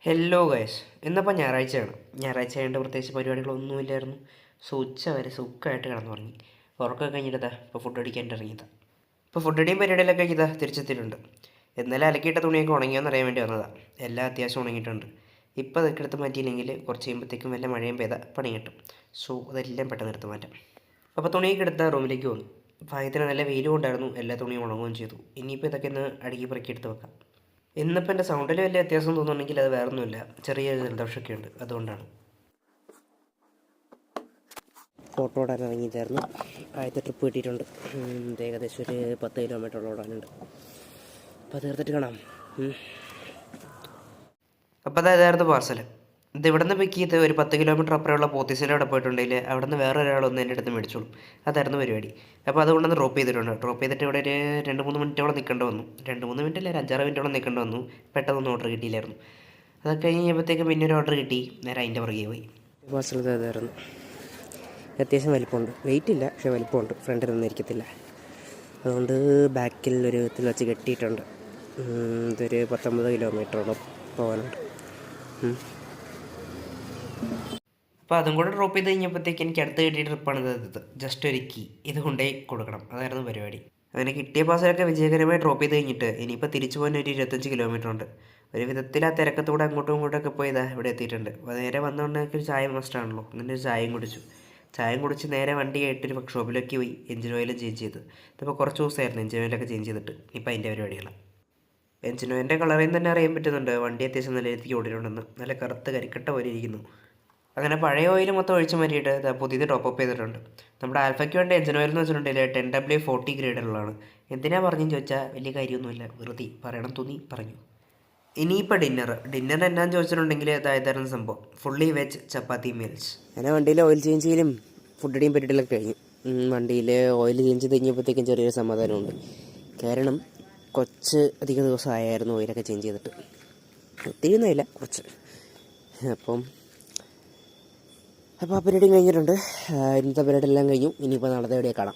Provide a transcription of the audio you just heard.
Hello guys, ഇന്നിപ്പോൾ ഞായറാഴ്ചയാണ്. ഞായറാഴ്ച ആയതുകൊണ്ട് പ്രത്യേകിച്ച് പരിപാടികളൊന്നുമില്ലായിരുന്നു. സോ ഉച്ച വരെ സുഖമായിട്ട് കിടന്നുറങ്ങി. ഉറക്കമൊക്കെ കഴിഞ്ഞിട്ടാ ഇപ്പോൾ ഫുഡ് അടിക്കാനായിട്ട് ഇറങ്ങിയതാണ്. ഇപ്പോൾ ഫുഡ് അടിയും പരിപാടിയിലൊക്കെ കഴിഞ്ഞതാ തിരിച്ചെത്തിയിട്ടുണ്ട്. എന്നാലും അലക്കിയിട്ട തുണിയൊക്കെ ഉണങ്ങിയോന്ന് അറിയാൻ വേണ്ടി വന്നതാണ്. എല്ലാം അത്യാവശ്യം ഉണങ്ങിയിട്ടുണ്ട്. ഇപ്പോൾ അതൊക്കെ എടുത്ത് മാറ്റിയില്ലെങ്കിൽ കുറച്ച് കഴിയുമ്പോഴത്തേക്കും വല്ല മഴയും പെയ്താൽ പണി കിട്ടും. സോ അതെല്ലാം പെട്ടെന്ന് എടുത്ത് മാറ്റാം. അപ്പോൾ തുണിയൊക്കെ എടുത്ത റൂമിലേക്ക് വന്നു. ഭാഗ്യത്തിന് നല്ല വെയിലും ഉണ്ടായിരുന്നു, എല്ലാ തുണിയും ഉണങ്ങുകയും ചെയ്തു. ഇനിയിപ്പോൾ ഇതൊക്കെ ഒന്ന് അടുക്കി പെറുക്കി എടുത്ത് വെക്കാം. ഇന്നിപ്പോൾ എൻ്റെ സൗണ്ടിൽ വലിയ വ്യത്യാസം തോന്നുന്നുണ്ടെങ്കിൽ അത് വേറൊന്നുമില്ല, ചെറിയ ജലദോഷമൊക്കെ ഉണ്ട്, അതുകൊണ്ടാണ്. ഫോട്ടോ ഓടാൻ ഇറങ്ങിയിട്ടായിരുന്നു. ആദ്യത്തെ ട്രിപ്പ് കിട്ടിയിട്ടുണ്ട്. ഏകദേശം ഒരു 10 കിലോമീറ്ററോളം ഓടാനുണ്ട്. അപ്പോൾ തീർത്തിട്ട് കാണാം. അപ്പോൾ അതായിരുന്നു പാർസൽ. ഇത് ഇവിടെ നിന്ന് പിക്ക് ചെയ്ത് ഒരു 10 കിലോമീറ്റർ അപ്പുറമുള്ള പോത്തീസിൻ്റെ അവിടെ പോയിട്ടുണ്ടെങ്കിൽ അവിടെ നിന്ന് വേറെ ഒരാളൊന്ന് എൻ്റെ അടുത്ത് മേടിച്ചോളും. അതായിരുന്നു പരിപാടി. അപ്പോൾ അതുകൊണ്ടൊന്ന് ഡ്രോപ്പ് ചെയ്തിട്ടുണ്ട്. ഡ്രോപ്പ് ചെയ്തിട്ട് ഇവിടെ ഒരു 2-3 മിനിറ്റോളം നിൽക്കേണ്ടി വന്നു. 2-3 മിനിറ്റ് അല്ല, ഒരു 5-6 മിനിറ്റോളം നിൽക്കേണ്ടി വന്നു. പെട്ടെന്നൊന്നും ഓർഡർ കിട്ടിയില്ലായിരുന്നു. അതൊക്കെ കഴിഞ്ഞപ്പോഴത്തേക്കും പിന്നെ ഒരു ഓർഡർ കിട്ടി. നേരെ അതിൻ്റെ പുറകെ പോയി. പാർസൽ ഇതായിരുന്നു. അത്യാവശ്യം വലിപ്പമുണ്ട്. വെയിറ്റ് ഇല്ല, പക്ഷേ വലിപ്പമുണ്ട്. ഫ്രണ്ടിൽ ഒന്നും ഇരിക്കത്തില്ല. അതുകൊണ്ട് ബാക്കിൽ ഒരു വിധത്തിൽ വെച്ച് കെട്ടിയിട്ടുണ്ട്. ഇതൊരു 19 കിലോമീറ്ററോളം പോകാനുണ്ട്. അപ്പോൾ അതും കൂടെ ഡ്രോപ്പ് ചെയ്ത് കഴിഞ്ഞപ്പോഴത്തേക്ക് എനിക്ക് അടുത്ത് കിട്ടിയ ട്രിപ്പാണ് ഇത്. ജസ്റ്റ് ഒരു കീ ഇത് കൊണ്ടുപോയി കൊടുക്കണം, അതായിരുന്നു പരിപാടി. അങ്ങനെ കിട്ടിയ പാസലൊക്കെ വിജയകരമായി ഡ്രോപ്പ് ചെയ്ത് കഴിഞ്ഞിട്ട് ഇനിയിപ്പോൾ തിരിച്ചു പോകാൻ ഒരു 25 കിലോമീറ്റർ ഉണ്ട്. ഒരു വിധത്തിൽ ആ തിരക്കത്തൂടെ അങ്ങോട്ടും ഇങ്ങോട്ടൊക്കെ പോയതാ ഇവിടെ എത്തിയിട്ടുണ്ട്. അപ്പോൾ നേരെ വന്നുകൊണ്ട് എനിക്ക് ഒരു ചായ മസ്റ്റാണല്ലോ, അങ്ങനെ ഒരു ചായയും കുടിച്ചു. ചായയും കുടിച്ച് നേരെ വണ്ടി ആയിട്ടൊരു വർക്ക്ഷോപ്പിലേക്ക് പോയി എഞ്ചിൻ ഓയിൽ ചേഞ്ച് ചെയ്ത്. ഇതിപ്പോൾ കുറച്ച് ദിവസമായിരുന്നു എഞ്ചിൻ ഓയിലൊക്കെ ചേഞ്ച് ചെയ്തിട്ട്. ഇപ്പോൾ അതിൻ്റെ പരിപാടികളാണ്. എഞ്ചിൻ ഓയിലിൻ്റെ കളറിൽ നിന്ന് തന്നെ അറിയാൻ പറ്റുന്നുണ്ട് വണ്ടി അത്യാവശ്യം നല്ല രീതിക്ക് ഓടിയിട്ടുണ്ടെന്ന്. നല്ല കറുത്ത് കരിക്കട്ട പോലെ ഇരിക്കുന്നു. അങ്ങനെ പഴയ ഓയിൽ മൊത്തം ഒഴിച്ച് മാറ്റിയിട്ട് പുതിയത് ടോപ്പ് അപ്പ് ചെയ്തിട്ടുണ്ട്. നമ്മുടെ ആൽഫയ്ക്ക് വേണ്ട എഞ്ചിൻ ഓയിൽ എന്ന് വെച്ചിട്ടുണ്ടെങ്കിൽ 10W40 ഗ്രേഡുള്ളതാണ്. എന്തിനാ പറഞ്ഞെന്ന് ചോദിച്ചാൽ വലിയ കാര്യമൊന്നുമില്ല, വെറുതെ പറയണം തോന്നി പറഞ്ഞു. ഇനിയിപ്പോൾ ഡിന്നർ എന്നാന്ന് ചോദിച്ചിട്ടുണ്ടെങ്കിൽ ഇതായിരുന്നു സംഭവം. ഫുള്ളി വെജ് ചപ്പാത്തി മീൽസ്. അങ്ങനെ വണ്ടിയിൽ ഓയിൽ ചേഞ്ച് ചെയ്യലും ഫുഡ് അടിയും പരിപാടികളൊക്കെ കഴിഞ്ഞു. വണ്ടിയിൽ ഓയിൽ ചേഞ്ച് ചെയ്ത് കഴിഞ്ഞപ്പോഴത്തേക്കും ചെറിയൊരു സമാധാനമുണ്ട്. കാരണം കുറച്ച് അധികം ദിവസമായിരുന്നു ഓയിലൊക്കെ ചേഞ്ച് ചെയ്തിട്ട്. ഒത്തിരിയൊന്നുമില്ല, കുറച്ച്. അപ്പോൾ ആ പരിപാടിയും കഴിഞ്ഞിട്ടുണ്ട്. ഇന്നത്തെ പരിപാടി എല്ലാം കഴിഞ്ഞു. ഇനിയിപ്പോൾ നാളത്തെ എവിടെയാണ് കാണാം.